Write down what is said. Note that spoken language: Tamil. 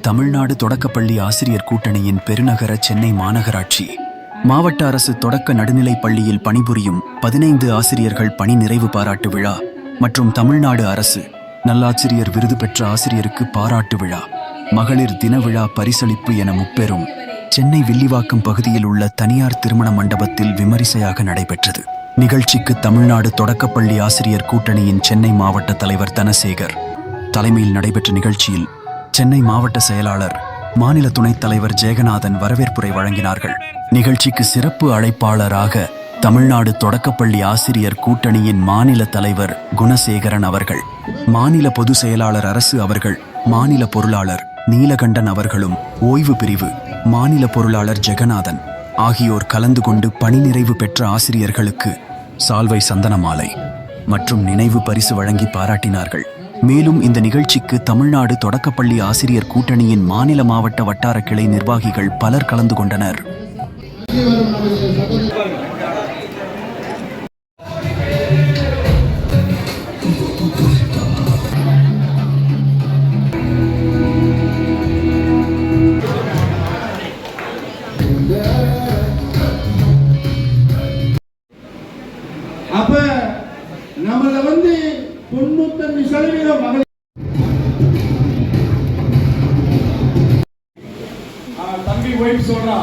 தமிழ்நாடு தொடக்கப்பள்ளி ஆசிரியர் கூட்டணியின் பெருநகர சென்னை மாநகராட்சி மாவட்ட அரசு தொடக்க நடுநிலைப் பள்ளியில் பணிபுரியும் 15 ஆசிரியர்கள் பணி நிறைவு பாராட்டு விழா மற்றும் தமிழ்நாடு அரசு நல்லாசிரியர் விருது பெற்ற ஆசிரியருக்கு பாராட்டு விழா, மகளிர் தின விழா பரிசளிப்பு என முப்பெரும் சென்னை வில்லிவாக்கம் பகுதியில் உள்ள தனியார் திருமண மண்டபத்தில் விமரிசையாக நடைபெற்றது. நிகழ்ச்சிக்கு தமிழ்நாடு தொடக்கப்பள்ளி ஆசிரியர் கூட்டணியின் சென்னை மாவட்ட தலைவர் தனசேகர் தலைமையில் நடைபெற்ற நிகழ்ச்சியில் சென்னை மாவட்ட செயலாளர், மாநில துணைத் தலைவர் ஜெகநாதன் வரவேற்புரை வழங்கினார்கள். நிகழ்ச்சிக்கு சிறப்பு அழைப்பாளராக தமிழ்நாடு தொடக்கப்பள்ளி ஆசிரியர் கூட்டணியின் மாநில தலைவர் குணசேகரன் அவர்கள், மாநில பொதுச் செயலாளர் அரசு அவர்கள், மாநில பொருளாளர் நீலகண்டன் அவர்களும் ஓய்வு பிரிவு மாநில பொருளாளர் ஜெகநாதன் ஆகியோர் கலந்து கொண்டு பணி நிறைவு பெற்ற ஆசிரியர்களுக்கு சால்வை, சந்தன மாலை மற்றும் நினைவு பரிசு வழங்கி பாராட்டினார்கள். மேலும் இந்த நிகழ்ச்சிக்கு தமிழ்நாடு தொடக்கப்பள்ளி ஆசிரியர் கூட்டணியின் மாநில மாவட்ட வட்டார கிளை நிர்வாகிகள் பலர் கலந்து கொண்டனர். அப்ப நம்மள 95% மகளிர் தம்பி ஒய்ஃப் சொல்றா